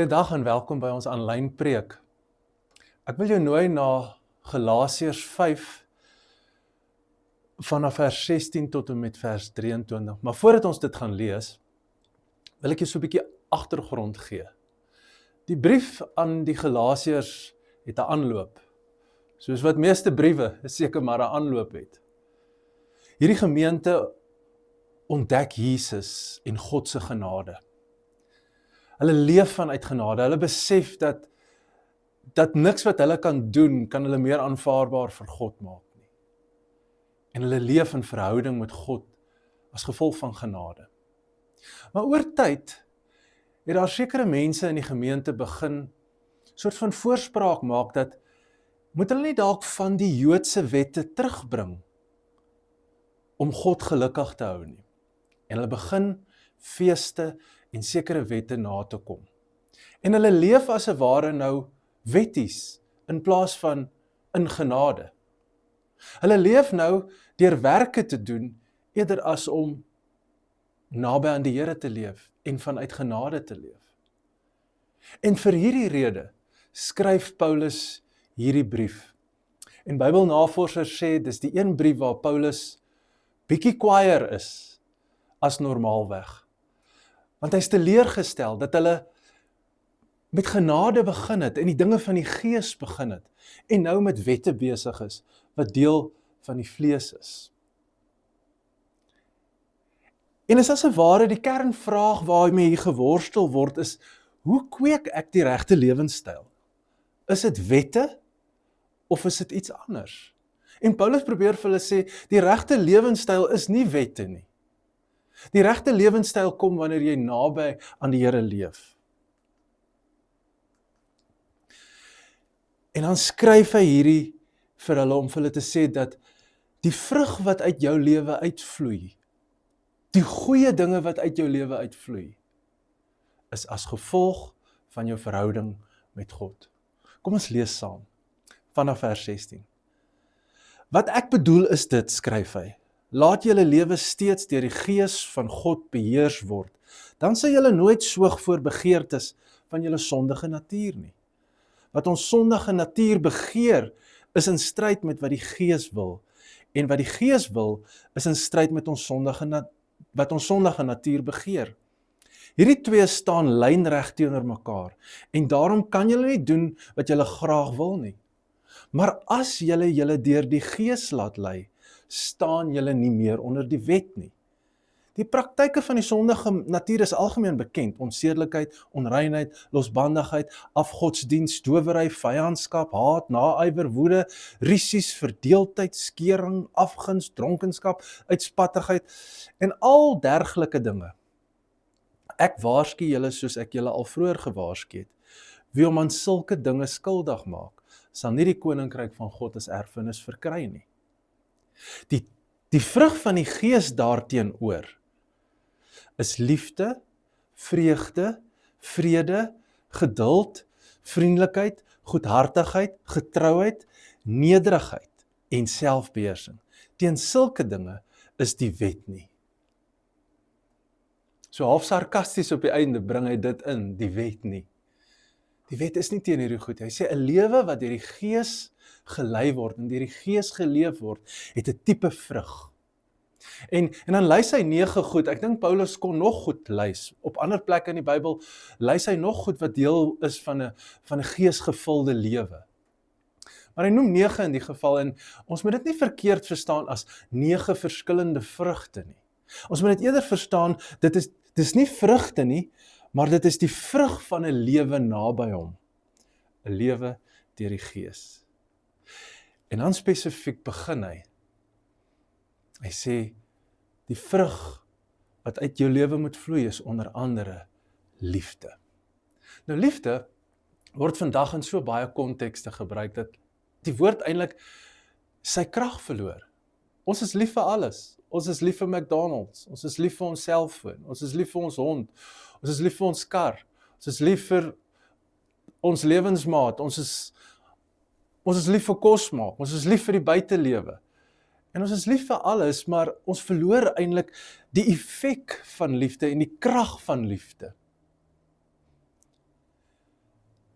Goeiedag en welkom by ons aanlyn preek. Ek wil jou nooi na Galasiërs 5 vanaf vers 16 tot en met vers 23. Maar voordat ons dit gaan lees, wil ek jou so 'n bietjie agtergrond gee. Die brief aan die Galasiërs het 'n aanloop. Soos wat meeste briewe seker maar 'n aanloop het. Hierdie gemeente ontdek Jesus en God se genade. Hulle leef vanuit genade, hulle besef dat niks wat hulle kan doen, kan hulle meer aanvaarbaar vir God maak nie. En hulle leef in verhouding met God as gevolg van genade. Maar oor tyd het daar sekere mense in die gemeente begin soort van voorspraak maak dat moet hulle nie dalk van die Joodse wette terugbring om God gelukkig te hou nie. En hulle begin feeste en sekere wette na te kom. En hulle leef as 'n ware nou wetties in plaas van in genade. Hulle leef nou deur werke te doen eerder as om naby aan die Here te leef en vanuit genade te leef. En vir hierdie rede skryf Paulus hierdie brief. En Bybelnavorsers sê dis die een brief waar Paulus bietjie kwaaier is as normaalweg. Want hy is teleurgestel dat hulle met genade begin het en die dinge van die gees begin het en nou met wette besig is wat deel van die vlees is. En is as 'n ware die kernvraag waarmee hier geworstel word is, hoe kweek ek die regte lewenstyl? Is dit wette of is dit iets anders? En Paulus probeer vir hulle sê, die regte lewenstyl is nie wette nie. Die regte lewenstyl kom wanneer jy naby aan die Here leef. En dan skryf hy hierdie vir hulle om vir hulle te sê dat die vrug wat uit jou lewe uitvloei, die goeie dinge wat uit jou lewe uitvloei, is as gevolg van jou verhouding met God. Kom ons lees saam, vanaf vers 16. Wat ek bedoel is dit, skryf hy, laat julle lewe steeds deur die gees van God beheers word, dan sal julle nooit soeg voor begeertes van julle sondige natuur nie. Wat ons sondige natuur begeer, is in stryd met wat die gees wil, en wat die gees wil, is in stryd met wat ons sondige natuur begeer. Hierdie twee staan lynreg teenoor mekaar, en daarom kan julle nie doen wat julle graag wil nie. Maar as julle deur die gees laat lei, staan julle nie meer onder die wet nie. Die praktyke van die sondige natuur is algemeen bekend, onsedelikheid, onreinheid, losbandigheid, afgodsdiens, towery, vyandskap, haat, naaiwer, woede, rusies, verdeeldheid, skering, afguns, dronkenskap, uitspattigheid en al dergelike dinge. Ek waarsku julle soos ek julle al vroeër gewaarsku het. Wie hom aan sulke dinge skuldig maak, sal nie die koninkryk van God as erfenis verkry nie. Die vrug van die gees daarteenoor is liefde, vreugde, vrede, geduld, vriendelikheid, goedhartigheid, getrouheid, nederigheid en selfbeheersing. Teen sulke dinge is die wet nie. So half sarkasties op die einde bring hy dit in, die wet nie. Die wet is nie teen hierdie goed. Hy sê 'n lewe wat deur die gees gelei word en deur die gees geleef word, het 'n tipe vrug. En dan lys hy 9 goed. Ek dink Paulus kon nog goed lys. Op ander plekke in die Bybel lys hy nog goed wat deel is van 'n geesgevulde lewe. Maar hy noem 9 in die geval en ons moet dit nie verkeerd verstaan as 9 verskillende vrugte nie. Ons moet dit eerder verstaan, dis nie vrugte nie, maar dit is die vrug van 'n lewe naby hom. 'n Lewe deur die gees. En dan spesifiek begin hy. Hy sê, die vrug wat uit jou lewe moet vloei is onder andere liefde. Nou liefde word vandag in so baie kontekste gebruik dat die woord eintlik sy krag verloor. Ons is lief vir alles. Ons is lief vir McDonald's, ons is lief vir ons selfoon, ons is lief vir ons hond, ons is lief vir ons kar, ons is lief vir ons lewensmaat, ons is lief vir kos maak, ons is lief vir die buitelewe. En ons is lief vir alles, maar ons verloor eintlik die effek van liefde en die krag van liefde.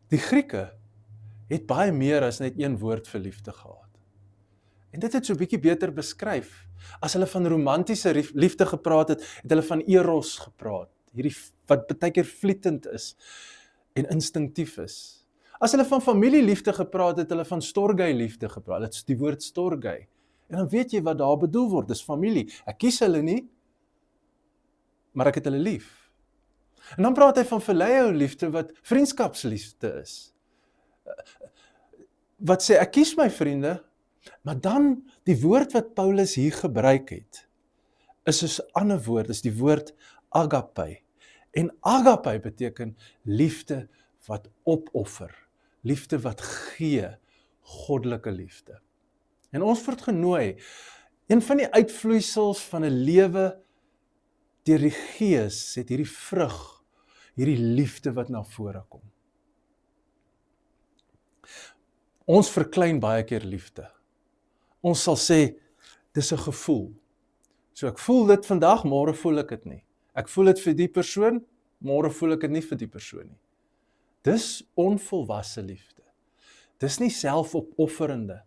Die Grieke het baie meer as net een woord vir liefde gehad. En dit het so 'n bietjie beter beskryf. As hulle van romantiese liefde gepraat het, het hulle van eros gepraat. Hierdie wat baie keer vlietend is en instinktief is. As hulle van familieliefde gepraat het, hulle van storge liefde gepraat. Dit is die woord storge. En dan weet jy wat daar bedoel word, dis familie. Ek kies hulle nie, maar ek het hulle lief. En dan praat hy van phileo liefde wat vriendskapsliefde is. Wat sê, ek kies my vriende, maar dan die woord wat Paulus hier gebruik het, is 'n ander woord, is die woord agape. En agape beteken liefde wat opoffer, liefde wat gee, goddelike liefde. En ons word genooi, een van die uitvloeisels van 'n lewe deur die Gees, het hierdie vrug, hierdie liefde wat na vore kom. Ons verklein baie keer liefde. Ons sal sê, dis 'n gevoel. So ek voel dit vandag, môre voel ek dit nie. Ek voel dit vir die persoon, môre voel ek dit nie vir die persoon nie. Dis onvolwasse liefde. Dis nie selfopofferende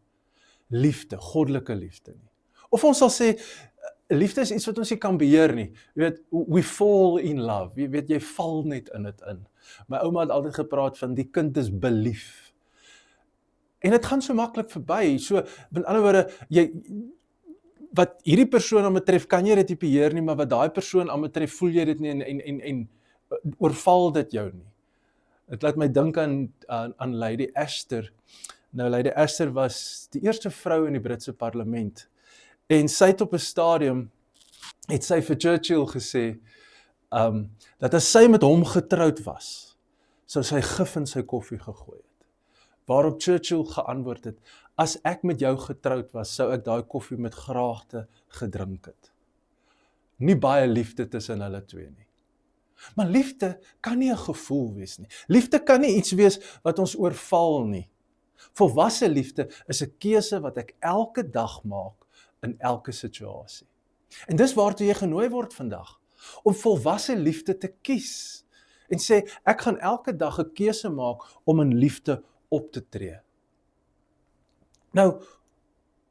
liefde, goddelike liefde nie. Of ons sal sê, liefde is iets wat ons nie kan beheer nie. Jy weet, we fall in love. Jy weet, jy val net in dit in. My ouma het altyd gepraat van die kind is belief. En dit gaan so maklik verby. So, met ander woorde, wat hierdie persoon aan betref, kan jy dit nie beheer nie, maar wat daai persoon aan betref, voel jy dit nie en oorval dit jou nie. Dit laat my dink aan Lady Astor. Nou, Lady Astor was die eerste vrou in die Britse parlement. En sy het op 'n stadium, het sy vir Churchill gesê, dat as sy met hom getroud was, sou sy gif in sy koffie gegooi het. Waarop Churchill geantwoord het, as ek met jou getroud was, sou ek daai koffie met graagte gedrink het. Nie baie liefde tussen hulle twee nie. Maar liefde kan nie 'n gevoel wees nie. Liefde kan nie iets wees wat ons oorval nie. Volwasse liefde is 'n keuse wat ek elke dag maak in elke situasie. En dis waartoe jy genooi word vandag, om volwasse liefde te kies en sê, ek gaan elke dag 'n keuse maak om in liefde op te tree. Nou,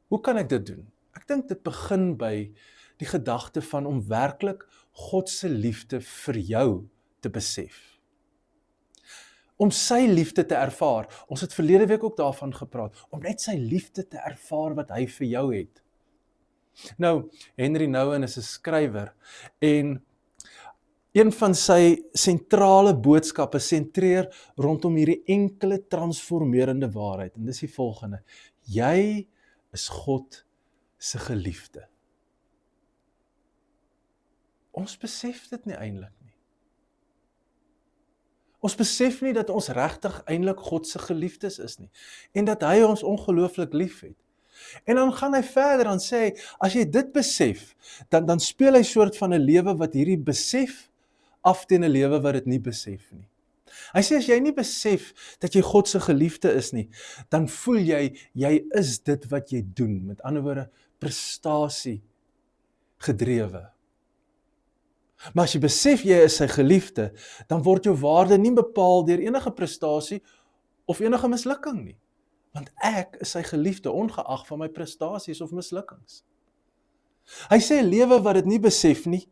hoe kan ek dit doen? Ek dink dit begin by die gedagte van om werklik God se liefde vir jou te besef. Om sy liefde te ervaar. Ons het verlede week ook daarvan gepraat, om net sy liefde te ervaar wat hy vir jou het. Nou, Henry Nouwen is 'n skrywer en een van sy sentrale boodskappe sentreer rondom hierdie enkele transformerende waarheid. En dis die volgende: jy is God se geliefde. Ons besef dit nie eintlik nie. Ons besef nie dat ons regtig eintlik God se geliefdes is nie. En dat hy ons ongelooflik liefhet. En dan gaan hy verder en sê, as jy dit besef, dan speel hy soort van 'n lewe wat hierdie besef af teen 'n lewe wat dit nie besef nie. Hy sê, as jy nie besef dat jy God se geliefde is nie, dan voel jy is dit wat jy doen. Met ander woorde, prestasie gedrewe. Maar as jy besef jy is sy geliefde, dan word jou waarde nie bepaal deur enige prestasie of enige mislukking nie. Want ek is sy geliefde, ongeag van my prestasies of mislukkings. Hy sê, 'n lewe wat dit nie besef nie,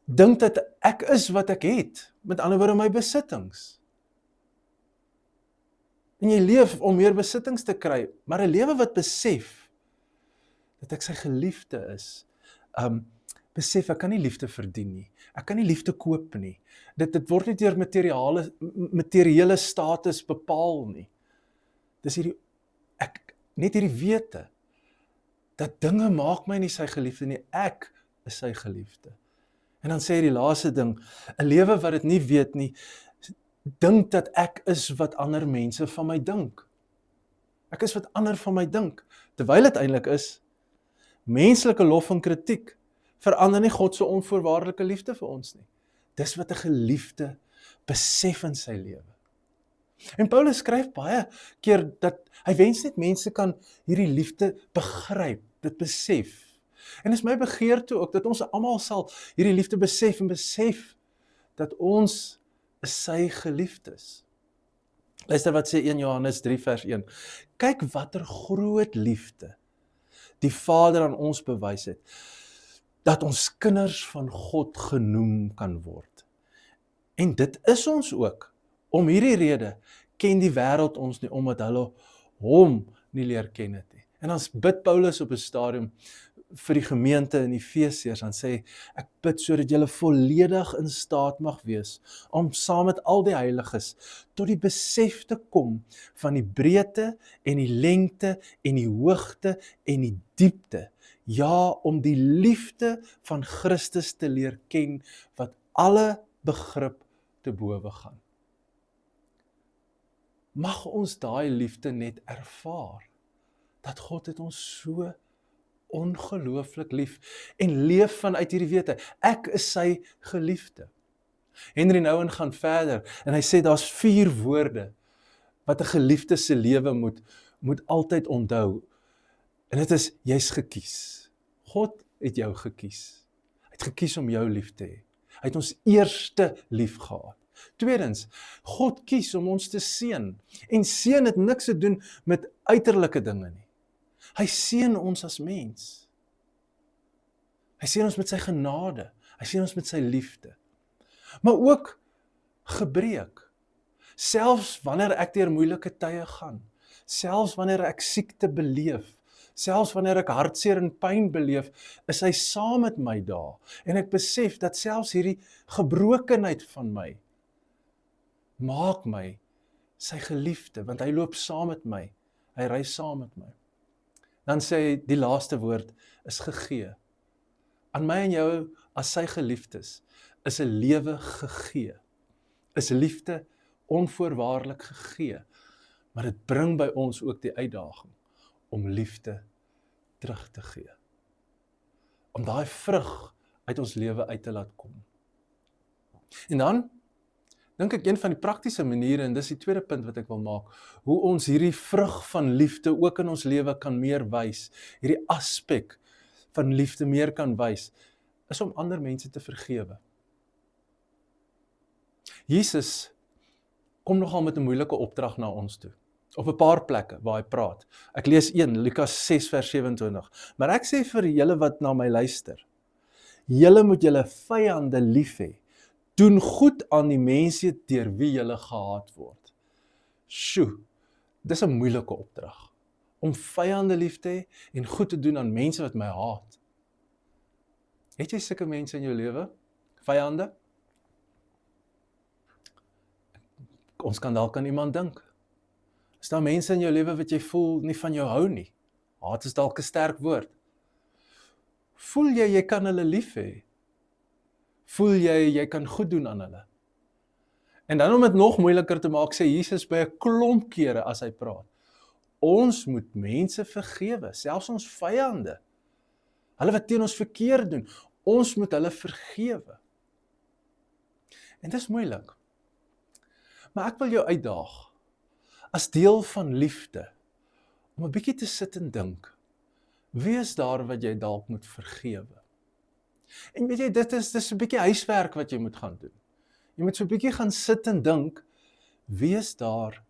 dink dat ek is wat ek het, met ander woorde my besittings. En jy leef om meer besittings te kry, maar 'n lewe wat besef dat ek sy geliefde is, besef ek kan nie liefde verdien nie, ek kan nie liefde koop nie, dit word nie deur materiële status bepaal nie. Dis net hierdie wete, dat dinge maak my nie sy geliefde nie, ek is sy geliefde. En dan sê hy die laaste ding, 'n lewe wat dit nie weet nie, dink dat ek is wat ander mense van my dink. Ek is wat ander van my dink, terwyl dit eintlik is, menslike lof en kritiek, verander nie God se onvoorwaardelike liefde vir ons nie. Dis wat 'n geliefde besef in sy lewe. En Paulus skryf baie keer dat hy wens net mense kan hierdie liefde begryp, dit besef. En is my begeerte ook dat ons almal sal hierdie liefde besef en besef dat ons is sy geliefdes. Luister wat sê 1 Johannes 3 vers 1. Kyk watter groot liefde die Vader aan ons bewys het, dat ons kinders van God genoem kan word. En dit is ons ook. Om hierdie rede ken die wêreld ons nie, omdat hulle hom nie leer ken het nie. En dan bid Paulus op 'n stadium vir die gemeente in Efesiërs, dan sê ek bid sodat julle volledig in staat mag wees om saam met al die heiliges tot die besef te kom van die breedte en die lengte en die hoogte en die diepte. Ja, om die liefde van Christus te leer ken wat alle begrip te bowe gaan. Mag ons daai liefde net ervaar, dat God het ons so ongelooflik lief en leef vanuit hierdie wete, ek is sy geliefde. Henry Nouwen gaan verder en hy sê daar's 4 woorde wat 'n geliefde se lewe moet altyd onthou. En dit is, jy's gekies. God het jou gekies. Hy het gekies om jou lief te hê. Hy het ons eerste lief gehad. Tweedens, God kies om ons te seën. En seën het niks te doen met uiterlike dinge nie. Hy seën ons as mens. Hy seën ons met sy genade. Hy seën ons met sy liefde. Maar ook gebreek. Selfs wanneer ek deur moeilike tye gaan, selfs wanneer ek siekte beleef, selfs wanneer ek hartseer en pyn beleef, is hy saam met my daar. En ek besef dat selfs hierdie gebrokenheid van my maak my sy geliefde, want hy loop saam met my. Hy ry saam met my. Dan sê hy, die laaste woord is gegee. Aan my en jou as sy geliefdes is 'n lewe gegee. Is liefde onvoorwaardelik gegee. Maar dit bring by ons ook die uitdaging om liefde terug te gee. Om daai vrug uit ons lewe uit te laat kom. En dan dink ek een van die praktiese maniere, en dis die tweede punt wat ek wil maak, hoe ons hierdie vrug van liefde ook in ons lewe kan meer wys, hierdie aspek van liefde meer kan wys, is om ander mense te vergewe. Jesus kom nogal met 'n moeilike opdrag na ons toe, op 'n paar plekke waar hy praat. Ek lees 1, Lukas 6 vers 27, maar ek sê vir julle wat na my luister, julle moet julle vyande lief hê, doen goed aan die mense deur wie julle gehaat word. Sjoe, dis 'n moeilike opdrag, om vyande lief te hê en goed te doen aan mense wat my haat. Het jy sulke mense in jou lewe? Vyande? Ons kan dalk aan iemand dink. Is daar mense in jou lewe wat jy voel nie van jou hou nie? Haat is dalk 'n sterk woord. Voel jy kan hulle lief hê? Voel jy kan goed doen aan hulle? En dan om dit nog moeiliker te maak, sê Jesus by 'n klomp kere as hy praat, ons moet mense vergewe, selfs ons vyande. Hulle wat teen ons verkeerd doen, ons moet hulle vergewe. En dit is moeilik. Maar ek wil jou uitdaag, as deel van liefde, om 'n bietjie te sit en dink, wie is daar wat jy dalk moet vergewe? En weet jy, dit is 'n bietjie huiswerk wat jy moet gaan doen. Jy moet so 'n bietjie gaan sit en dink, wie is daar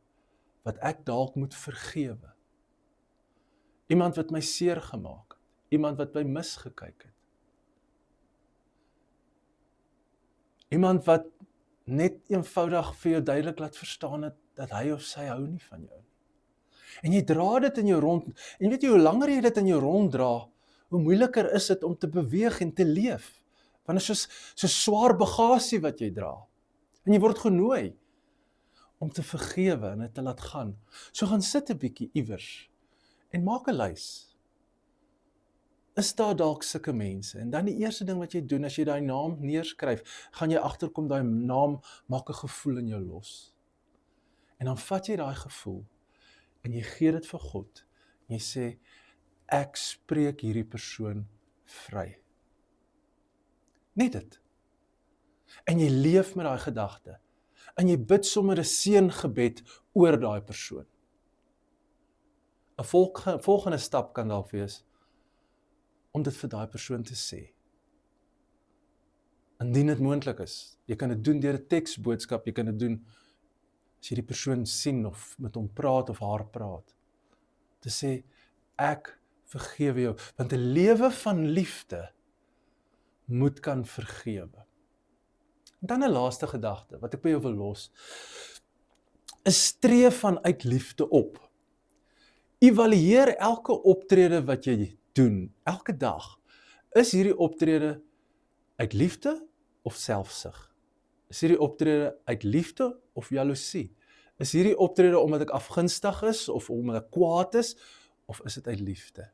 wat ek dalk moet vergewe? Iemand wat my seer gemaak het, iemand wat my misgekyk het. Iemand wat net eenvoudig vir jou duidelik laat verstaan het, dat hy of sy hou nie van jou nie. En jy dra dit in jou rond, en weet jy, hoe langer jy dit in jou rond dra, hoe moeiliker is dit om te beweeg en te leef. Want dit is so swaar bagasie wat jy dra. En jy word genooi om te vergewe en dit te laat gaan. So gaan sit 'n bietjie iewers en maak 'n lys. Is daar dalk sulke mense? En dan die eerste ding wat jy doen, as jy daai naam neerskryf, gaan jy agterkom daai naam maak 'n gevoel in jou los. En dan vat jy daai gevoel en jy gee dit vir God. En jy sê, ek spreek hierdie persoon vry. Net dit. En jy leef met daai gedagte. En jy bid sommer 'n seëngebed oor daai persoon. 'n volgende stap kan dalk wees om dit vir daai persoon te sê. Indien dit moontlik is. Jy kan dit doen deur 'n teksboodskap, jy kan dit doen as jy die persoon sien of met hom praat of haar praat, te sê, ek vergewe jou, want 'n lewe van liefde moet kan vergewe. En dan 'n laaste gedagte, wat ek by jou wil los, is streef vanuit liefde op. Evalueer elke optrede wat jy doen, elke dag. Is hierdie optrede uit liefde of selfsug? Is hierdie optrede uit liefde of jaloesie? Is hierdie optrede omdat ek afgunstig is of omdat ek kwaad is, of is dit uit liefde?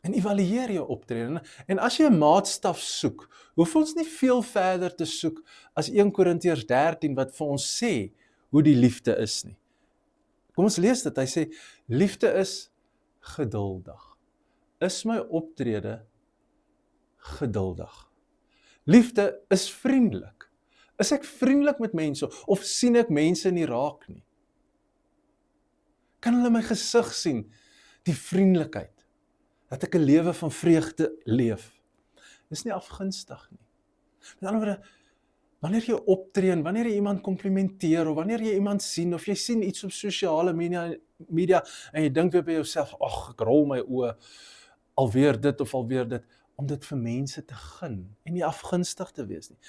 En evalueer jou optrede. En as jy 'n maatstaf soek, hoef ons nie veel verder te soek as 1 Korintiërs 13 wat vir ons sê hoe die liefde is nie. Kom ons lees dit. Hy sê, liefde is geduldig. Is my optrede geduldig? Liefde is vriendelik. Is ek vriendelik met mense of sien ek mense nie raak nie? Kan hulle my gesig sien, die vriendelikheid, dat ek 'n lewe van vreugde leef? Dis nie afgunstig nie. Met ander woorde, wanneer jy optree en wanneer jy iemand komplimenteer of wanneer jy iemand sien of jy sien iets op sosiale media en jy dink weer by jouself, ag, ek rol my oë, alweer dit of alweer dit, om dit vir mense te gun en nie afgunstig te wees nie.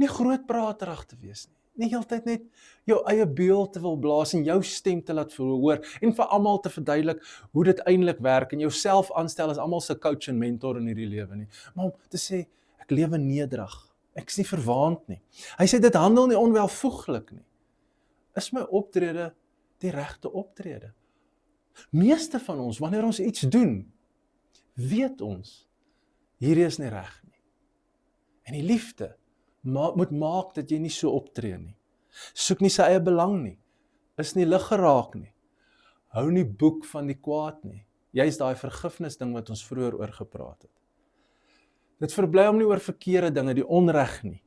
Nie grootpraterig te wees nie. Nie heeltyd net jou eie beeld te wil blaas en jou stem te laat verhoor en vir almal te verduidelik hoe dit eintlik werk en jouself aanstel as almal se coach en mentor in hierdie lewe nie. Maar om te sê, ek lewe nederig. Ek is nie verwaand nie. Hy sê dit handel nie onwelvoeglik nie. Is my optrede die regte optrede? Meeste van ons, wanneer ons iets doen, weet ons, hierdie is nie reg nie. En die liefde moet maak dat jy nie so optree nie. Soek nie sy eie belang nie. Is nie lig geraak nie. Hou nie boek van die kwaad nie. Jy is daai vergifnis ding wat ons vroeër oor gepraat het. Dit verbly hom nie oor verkeerde dinge, die onreg nie,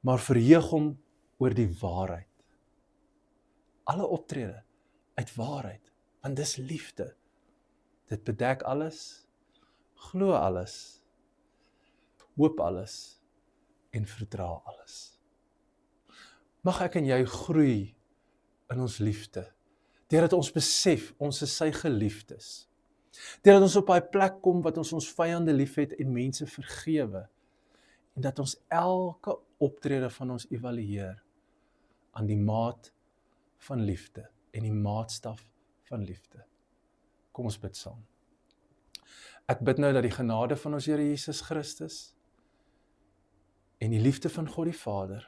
maar verheug hom oor die waarheid. Alle optrede uit waarheid, want dis liefde. Dit bedek alles, glo alles, hoop alles en verdra alles. Mag ek en jy groei in ons liefde, deurdat ons besef ons is sy geliefdes. Deurdat ons op daai plek kom wat ons vyande liefhet en mense vergewe en dat ons elke optrede van ons evalueer aan die maat van liefde en die maatstaf van liefde. Kom ons bid saam. Ek bid nou dat die genade van ons Here Jesus Christus en die liefde van God die Vader,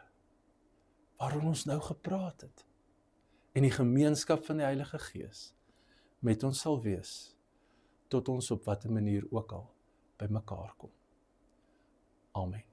waaroor ons nou gepraat het, en die gemeenskap van die Heilige Gees met ons sal wees, tot ons op watter manier ook al by mekaar kom. Amen.